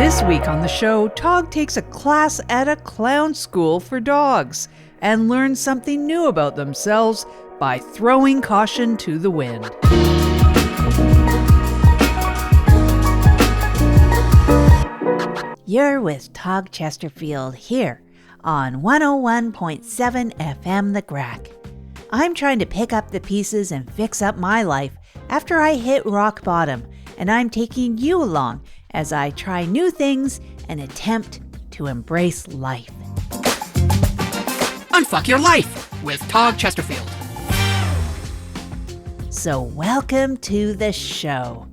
This week on the show, Tog takes a class at a clown school for dogs and learns something new about themselves by throwing caution to the wind. You're with Tog Chesterfield here on 101.7 FM The Grack. I'm trying to pick up the pieces and fix up my life after I hit rock bottom, and I'm taking you along as I try new things and attempt to embrace life. Unfuck your life with Tog Chesterfield. So welcome to the show.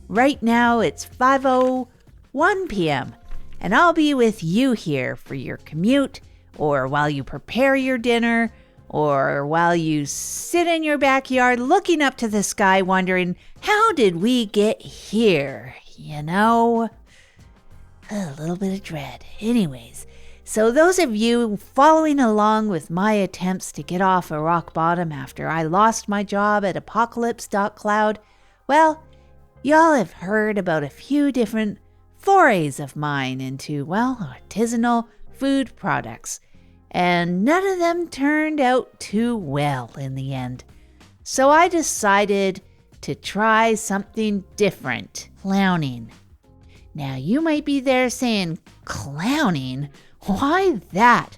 Right now it's 5:01 p.m. and I'll be with you here for your commute, or while you prepare your dinner, or while you sit in your backyard looking up to the sky wondering, how did we get here? You know, a little bit of dread. Anyways, so those of you following along with my attempts to get off a rock bottom after I lost my job at Apocalypse.Cloud, well, y'all have heard about a few different forays of mine into, well, artisanal food products. And none of them turned out too well in the end. So I decided to try something different. Clowning. Now you might be there saying, clowning? Why that?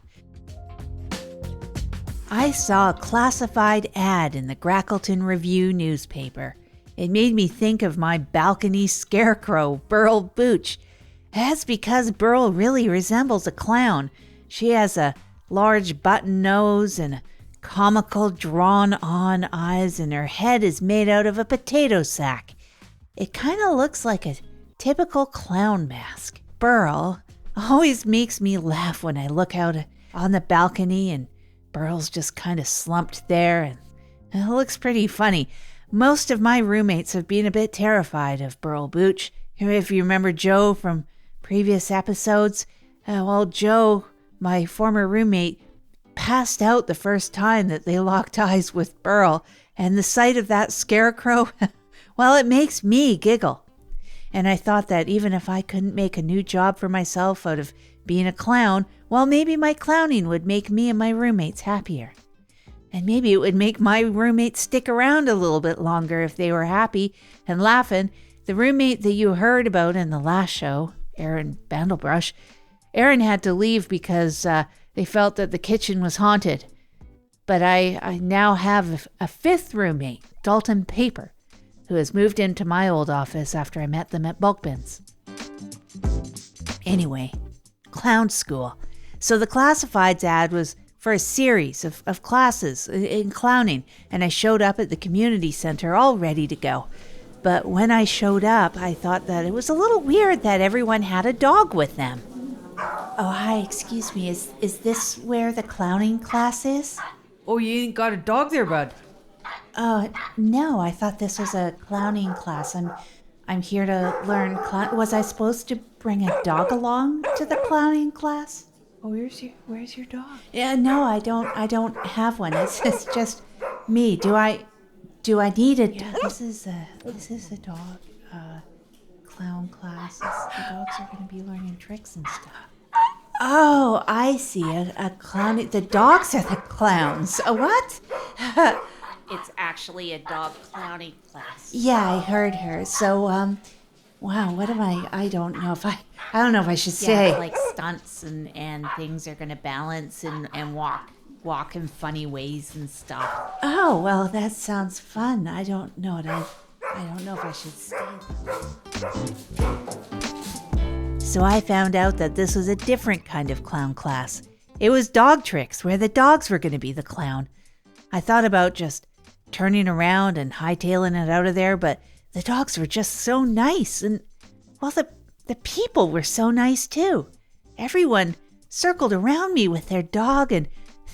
I saw a classified ad in the Grackleton Review newspaper. It made me think of my balcony scarecrow, Burl Booch. That's because Burl really resembles a clown. She has a large button nose and comical drawn-on eyes, and her head is made out of a potato sack. It kind of looks like a typical clown mask. Burl always makes me laugh when I look out on the balcony and Burl's just kind of slumped there, and it looks pretty funny. Most of my roommates have been a bit terrified of Burl Booch. If you remember Joe from previous episodes, Joe, my former roommate, passed out the first time that they locked eyes with Burl, and the sight of that scarecrow, well, it makes me giggle. And I thought that even if I couldn't make a new job for myself out of being a clown, well, maybe my clowning would make me and my roommates happier. And maybe it would make my roommates stick around a little bit longer if they were happy and laughing. The roommate that you heard about in the last show, Aaron Bandelbrush, Aaron had to leave because they felt that the kitchen was haunted. But I now have a fifth roommate, Dalton Paper, who has moved into my old office after I met them at Bulk Bins. Anyway, clown school. So the classifieds ad was for a series of classes in clowning, and I showed up at the community center all ready to go. But when I showed up, I thought that it was a little weird that everyone had a dog with them. Oh, hi, excuse me, is this where the clowning class is? Oh, you ain't got a dog there, bud? No, I thought this was a clowning class. I'm here to learn Was I supposed to bring a dog along to the clowning class? Oh, where's your dog? Yeah, no, I don't have one. It's just me. Do I need a dog? This is a dog clown class. The dogs are going to be learning tricks and stuff. Oh, I see. A clown. The dogs are the clowns. A what? It's actually a dog clowning class. Yeah, I heard her. So, wow, what am I? I don't know if I should say. Yeah, like stunts and things are going to balance and walk in funny ways and stuff. Oh, well, that sounds fun. I don't know. I don't know if I should stay. So I found out that this was a different kind of clown class. It was dog tricks, where the dogs were going to be the clown. I thought about just turning around and hightailing it out of there, but the dogs were just so nice. And, well, the people were so nice, too. Everyone circled around me with their dog, and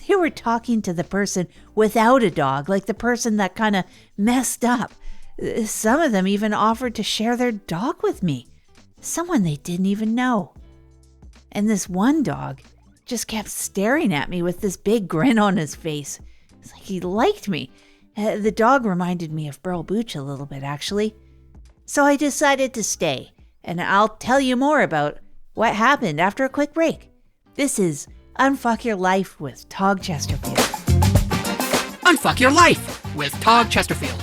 they were talking to the person without a dog, like the person that kind of messed up. Some of them even offered to share their dog with me. Someone they didn't even know. And this one dog just kept staring at me with this big grin on his face. It's like he liked me. The dog reminded me of Burl Booch a little bit, actually. So I decided to stay, and I'll tell you more about what happened after a quick break. This is Unfuck Your Life with Tog Chesterfield. Unfuck Your Life with Tog Chesterfield.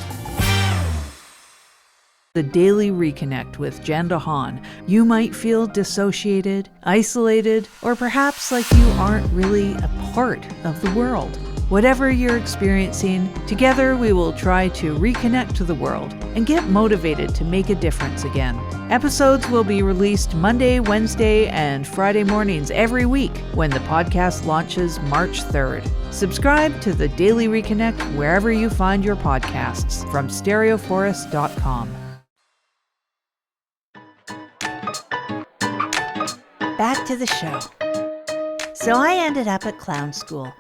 The Daily Reconnect with deHaan. You might feel dissociated, isolated, or perhaps like you aren't really a part of the world. Whatever you're experiencing, together we will try to reconnect to the world and get motivated to make a difference again. Episodes will be released Monday, Wednesday, and Friday mornings every week when the podcast launches March 3rd. Subscribe to the Daily Reconnect wherever you find your podcasts from StereoForest.com. Back to the show. So I ended up at clown school,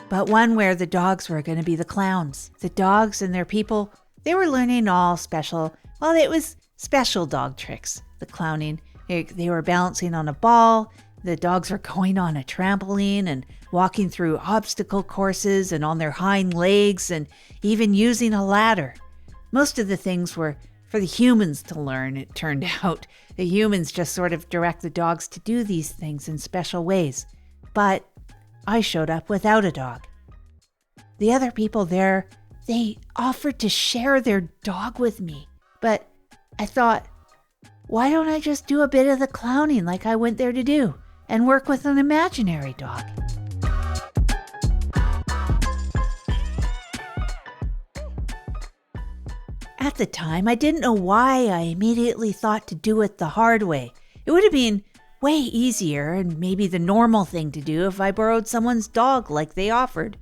but one where the dogs were going to be the clowns. The dogs and their people, they were learning all special, well, it was special dog tricks, the clowning. They were balancing on a ball, the dogs were going on a trampoline and walking through obstacle courses and on their hind legs and even using a ladder. Most of the things were for the humans to learn, it turned out. The humans just sort of direct the dogs to do these things in special ways. But I showed up without a dog. The other people there, they offered to share their dog with me. But I thought, why don't I just do a bit of the clowning like I went there to do and work with an imaginary dog? At the time, I didn't know why I immediately thought to do it the hard way. It would have been way easier and maybe the normal thing to do if I borrowed someone's dog like they offered.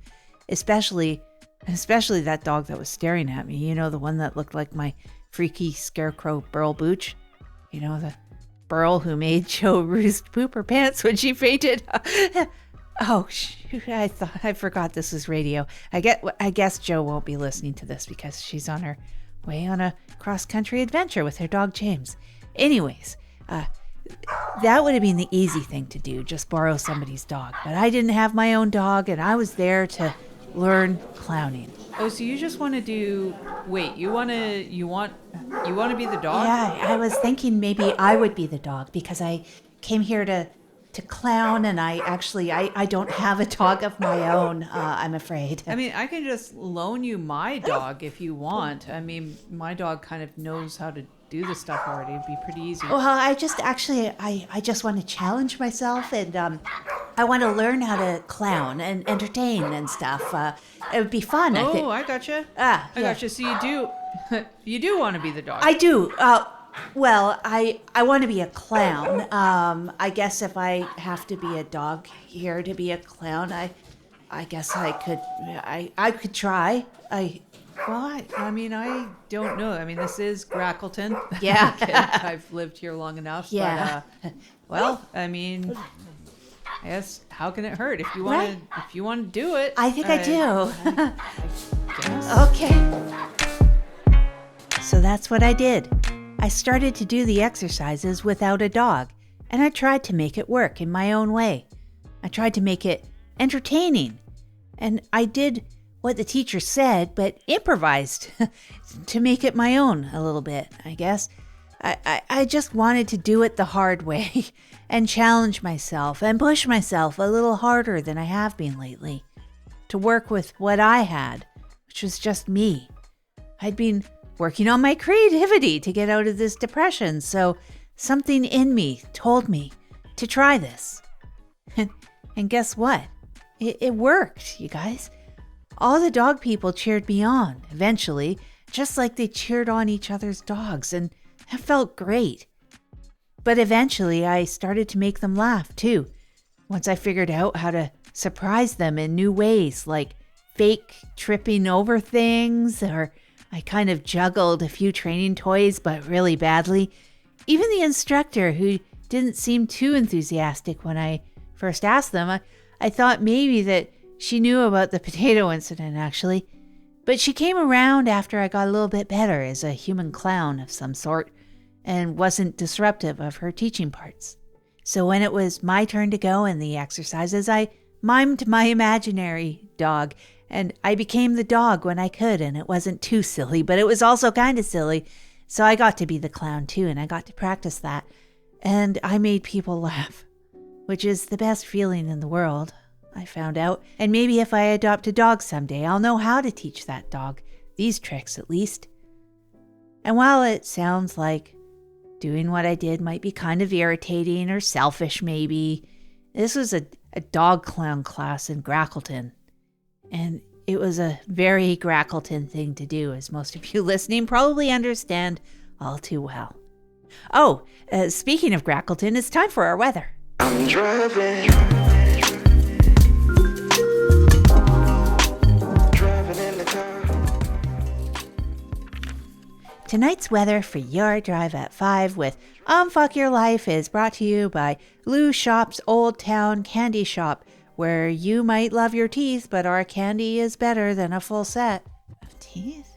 Especially that dog that was staring at me. You know, the one that looked like my freaky scarecrow Burl Booch. You know, the Burl who made Joe Roost poop her pants when she fainted. Oh, shoot, I forgot this was radio. I guess Joe won't be listening to this because she's on her way on a cross-country adventure with her dog James. Anyways, that would have been the easy thing to do, just borrow somebody's dog. But I didn't have my own dog, and I was there to learn clowning. Oh, so you just want to do... Wait, you want to be the dog? Yeah, I was thinking maybe I would be the dog because I came here to clown, and I don't have a dog of my own, I'm afraid. I mean, I can just loan you my dog if you want. I mean, my dog kind of knows how to do the stuff already. It'd be pretty easy. Well, I just want to challenge myself, and I want to learn how to clown and entertain and stuff. It would be fun, I think. Oh, I gotcha. I gotcha. So you do want to be the dog. I do. Well, I want to be a clown. I guess if I have to be a dog here to be a clown, I guess I could try. I don't know. I mean, this is Grackleton. Yeah. I've lived here long enough. Yeah. But, I mean, I guess how can it hurt if you want to do it? I think I do. I guess. Okay. So that's what I did. I started to do the exercises without a dog, and I tried to make it work in my own way. I tried to make it entertaining, and I did what the teacher said, but improvised to make it my own a little bit, I guess. I just wanted to do it the hard way and challenge myself and push myself a little harder than I have been lately, to work with what I had, which was just me. I'd been working on my creativity to get out of this depression, so something in me told me to try this. And guess what? It worked, you guys. All the dog people cheered me on, eventually, just like they cheered on each other's dogs, and it felt great. But eventually, I started to make them laugh, too, once I figured out how to surprise them in new ways, like fake tripping over things, or I kind of juggled a few training toys, but really badly. Even the instructor, who didn't seem too enthusiastic when I first asked them, I thought maybe that she knew about the potato incident, actually. But she came around after I got a little bit better as a human clown of some sort, and wasn't disruptive of her teaching parts. So when it was my turn to go in the exercises, I mimed my imaginary dog, and I became the dog when I could, and it wasn't too silly, but it was also kind of silly. So I got to be the clown too, and I got to practice that. And I made people laugh, which is the best feeling in the world, I found out. And maybe if I adopt a dog someday, I'll know how to teach that dog these tricks at least. And while it sounds like doing what I did might be kind of irritating or selfish maybe, this was a dog clown class in Grackleton. And it was a very Grackleton thing to do, as most of you listening probably understand all too well. Oh, speaking of Grackleton, it's time for our weather. I'm driving in the car. Tonight's weather for your drive at 5 with Fuck Your Life is brought to you by Lou Shop's Old Town Candy Shop, where you might love your teeth, but our candy is better than a full set of teeth.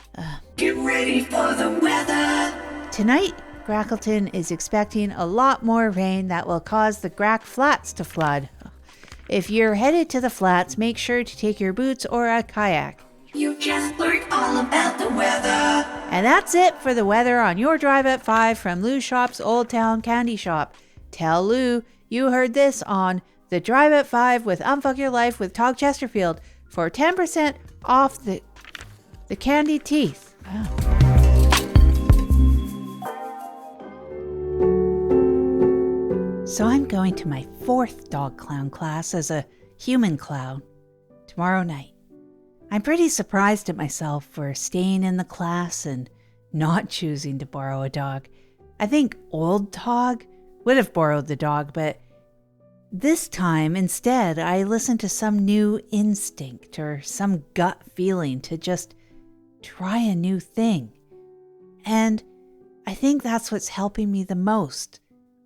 Get ready for the weather. Tonight, Grackleton is expecting a lot more rain that will cause the Grack Flats to flood. If you're headed to the flats, make sure to take your boots or a kayak. You just learned all about the weather. And that's it for the weather on your drive at 5 from Lou Shop's Old Town Candy Shop. Tell Lou you heard this on the Drive at 5 with Unfuck Your Life with Tog Chesterfield for 10% off the candied teeth. Oh. So I'm going to my 4th dog clown class as a human clown tomorrow night. I'm pretty surprised at myself for staying in the class and not choosing to borrow a dog. I think old Tog would have borrowed the dog, but this time instead I listened to some new instinct or some gut feeling to just try a new thing. And I think that's what's helping me the most.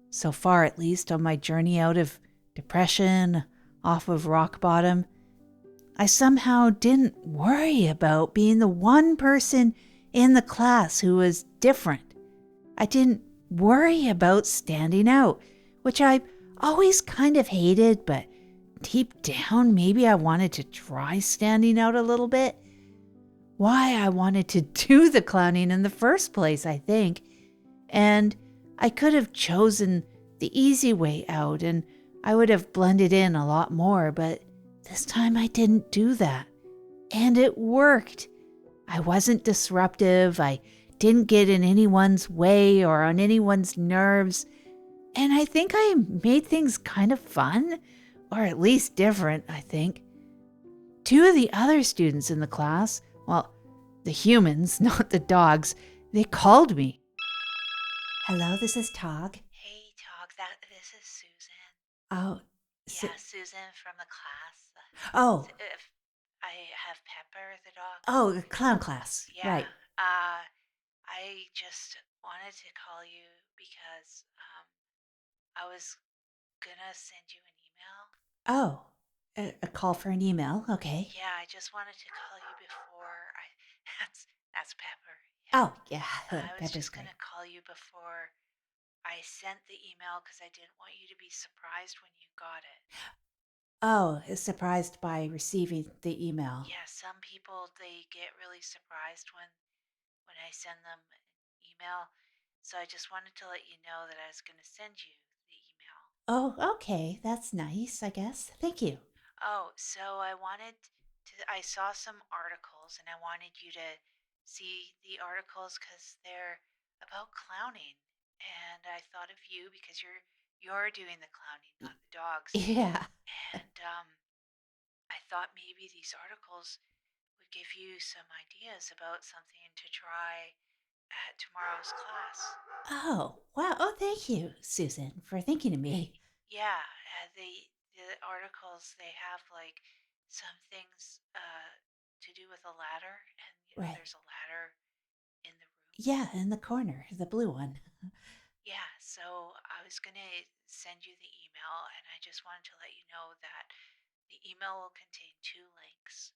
So far, at least, on my journey out of depression, off of rock bottom, I somehow didn't worry about being the one person in the class who was different. I didn't worry about standing out, which I always kind of hated, but deep down, maybe I wanted to try standing out a little bit. Why I wanted to do the clowning in the first place, I think. And I could have chosen the easy way out and I would have blended in a lot more, but this time I didn't do that. And it worked. I wasn't disruptive. I didn't get in anyone's way or on anyone's nerves. And I think I made things kind of fun, or at least different, I think. 2 of the other students in the class, well, the humans, not the dogs, they called me. Hello, this is Tog. Hey, Tog, this is Susan. Oh, Yeah, Susan from the class. oh, If I have Pepper, the dog. oh, clown class. Yeah. Right. I just wanted to call you because I was gonna send you an email. Oh, a call for an email. Okay. Yeah, I just wanted to call you before I. That's Pepper. Oh, yeah. I was Pepper's just great. gonna call you before I sent the email because I didn't want you to be surprised when you got it. Oh, surprised by receiving the email. Yeah, some people they get really surprised when I send them an email. So I just wanted to let you know that I was gonna send you the email. Oh, okay. That's nice, I guess. Thank you. Oh, so I saw some articles and I wanted you to see the articles because they're about clowning. And I thought of you because you're doing the clowning, not the dogs. Yeah. And I thought maybe these articles would give you some ideas about something to try at tomorrow's class. Oh, wow. Oh, thank you, Susan, for thinking of me. Yeah, the articles they have like some things to do with a ladder, and Right. there's a ladder in the room. Yeah, in the corner, the blue one. Yeah, so I was gonna send you the email, and I just wanted to let you know that the email will contain 2 links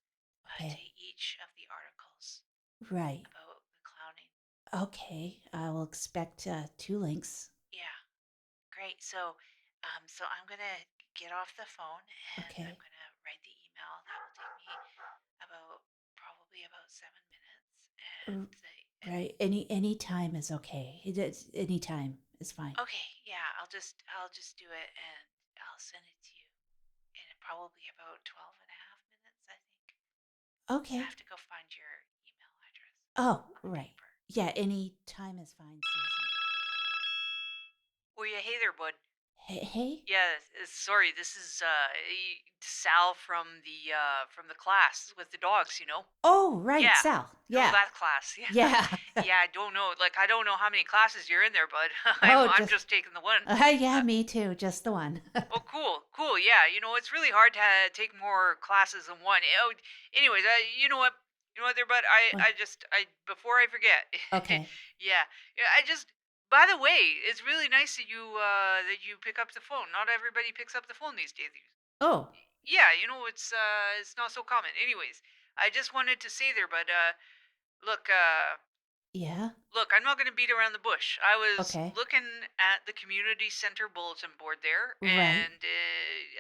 to Okay. each of the articles Right. about the clowning. Okay. I will expect 2 links. Yeah, great. So I'm gonna get off the phone and Okay. I'm gonna write the email. That will take me probably about 7 minutes. Right. Any time is okay. Any time is fine. Okay, yeah, I'll just do it and I'll send it to you in probably about 12 and a half minutes, I think. I Okay. have to go find your email address Oh, on the right. paper. Yeah, any time is fine, Susan. Oh yeah, hey there, bud. Hey? Yeah, sorry, this is Sal from the class with the dogs, you know? Oh, right, Yeah. Sal. No, Yeah. that class. Yeah. Yeah. Yeah, I don't know. Like I don't know how many classes you're in there, bud. Oh, I'm just taking the one. yeah, me too. Just the one. Oh, cool, cool. Yeah, it's really hard to take more classes than one. Oh, anyways, you know what, there, bud. What? I before I forget. Okay. Yeah, yeah. By the way, it's really nice that you pick up the phone. Not everybody picks up the phone these days. Oh, Yeah, it's not so common. Anyways, I just wanted to say there, but look, yeah. look, I'm not going to beat around the bush. I was Okay. looking at the community center bulletin board there, Right. and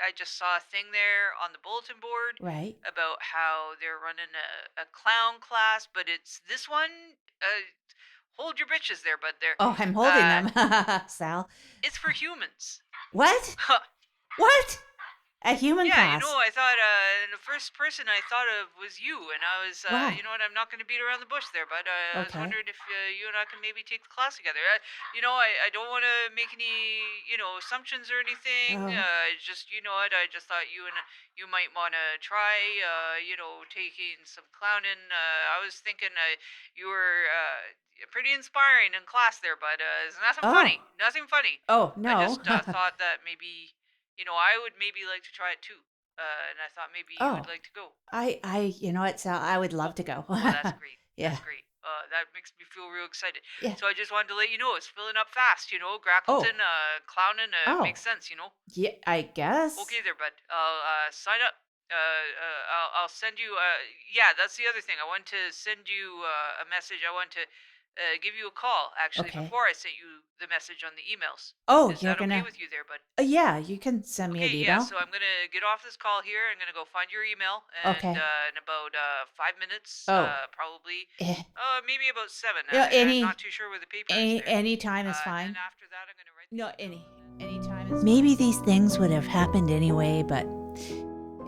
I just saw a thing there on the bulletin board Right. about how they're running a clown class, but it's this one. Hold your bitches there, bud. There. Oh, I'm holding them, Sal. It's for humans. What? What? A human Yeah, class? I thought the first person I thought of was you, and I was, Wow. you know what, I'm not going to beat around the bush there, but I was Okay. wondering if you and I can maybe take the class together. I don't want to make any, assumptions or anything. Oh. Just, you know what, I just thought you might want to try, taking some clowning. I was thinking you were pretty inspiring in class there, but it's nothing Oh. funny. Nothing funny. Oh, I no. just thought that maybe. I would maybe like to try it too. And I thought maybe you would Oh. like to go. You know what, Sal? I would love to go. Oh, that's great. Yeah. That's great. That makes me feel real excited. Yeah. So I just wanted to let you know it's filling up fast, Grackleton, clowning, Oh. makes sense, Yeah, I guess. Okay there, bud. I'll sign up. I'll send you, that's the other thing. I want to send you a message. I want to give you a call, actually, Okay. before I sent you the message on the emails. Oh, Is you're that okay gonna. with you there, bud? Yeah, you can send me an Okay, email. yeah, so I'm gonna get off this call here. I'm gonna go find your email, and Okay. in about 5 minutes, Oh. probably, Eh, maybe about 7. Yeah, I'm not too sure where the paper is there. any time is And fine. then after that, I'm gonna write. No, any time is Maybe these things would have happened anyway, but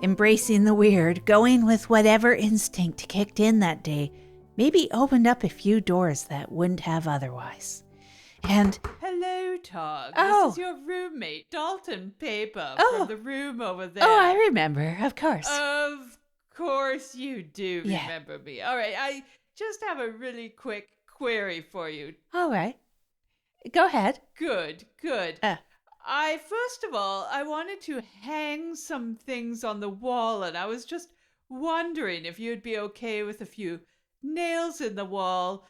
embracing the weird, going with whatever instinct kicked in that day, maybe opened up a few doors that wouldn't have otherwise. And Hello, Tog. Oh. This is your roommate, Dalton Paper, Oh. from the room over there. oh, I remember, of course. Of course you do Yeah. remember me. All right, I just have a really quick query for you. All right. Go ahead. Good. Uh. First of all, I wanted to hang some things on the wall, and I was just wondering if you'd be okay with a few nails in the wall,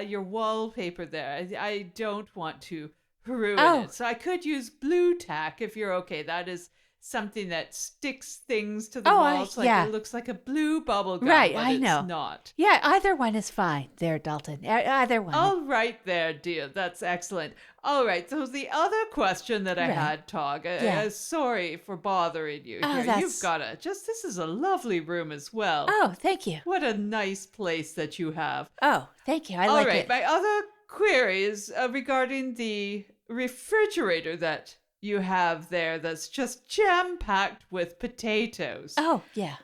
your wallpaper there. I don't want to ruin Oh. it. So I could use blue tack if you're okay. That is something that sticks things to the Oh, walls. yeah. It looks like a blue bubble gum, Right, but I it's know. not. Yeah, either one is fine there, Dalton. Either one. All right there, dear. That's excellent. All right, so the other question that I Right. had, Tog, Yeah. sorry for bothering you Oh, here. that's- You've got this is a lovely room as well. Oh, thank you. What a nice place that you have. Oh, thank you. I All like right, it. my other query is regarding the refrigerator that you have there that's just jam-packed with potatoes. Oh, yeah.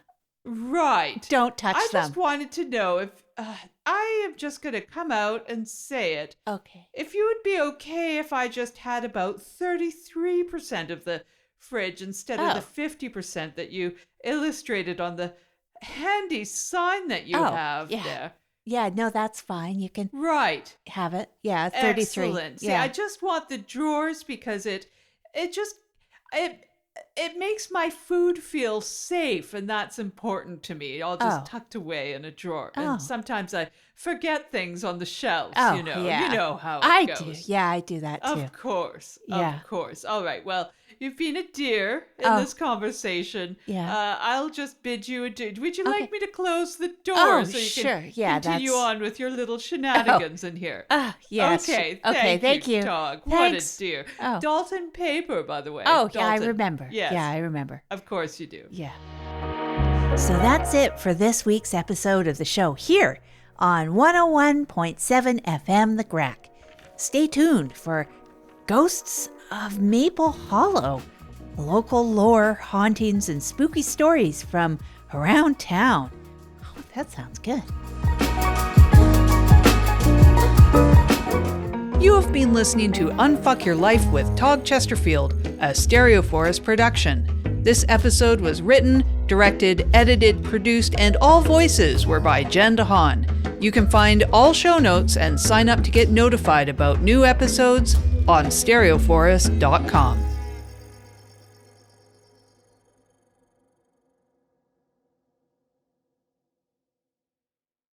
Right. Don't touch I them. just wanted to know if I am just going to come out and say it. Okay. If you would be okay if I just had about 33% of the fridge instead of the 50% that you illustrated on the handy sign that you Oh, have yeah. there. Yeah, no, that's fine. You can Right. have it. Yeah, 33. Excellent. See, Yeah. I just want the drawers because it makes my food feel safe, and that's important to me. All just Oh. tucked away in a drawer. Oh. And sometimes I forget things on the shelves, Oh, you know. yeah. You know how it I goes. do. Yeah, I do that too. Of course. Yeah. Of course. All right. Well, you've been a dear in Oh. this conversation. Yeah. I'll just bid you adieu. Would you Okay. like me to close the door Oh, so you sure. can Yeah, continue that's- on with your little shenanigans in here? Ah, yes. Okay. Okay, thank you. Dog. Thanks. What a dear. Oh. Dalton Paper, by the way. Oh, yeah, I Dalton. remember. Yes. Yeah, I remember. Of course you do. Yeah. So that's it for this week's episode of the show here on 101.7 FM The Grack. Stay tuned for Ghosts of Maple Hollow. Local lore, hauntings, and spooky stories from around town. Oh, that sounds good. You have been listening to Unfuck Your Life with Tog Chesterfield, a StereoForest production. This episode was written, directed, edited, produced, and all voices were by Jen DeHaan. You can find all show notes and sign up to get notified about new episodes on StereoForest.com.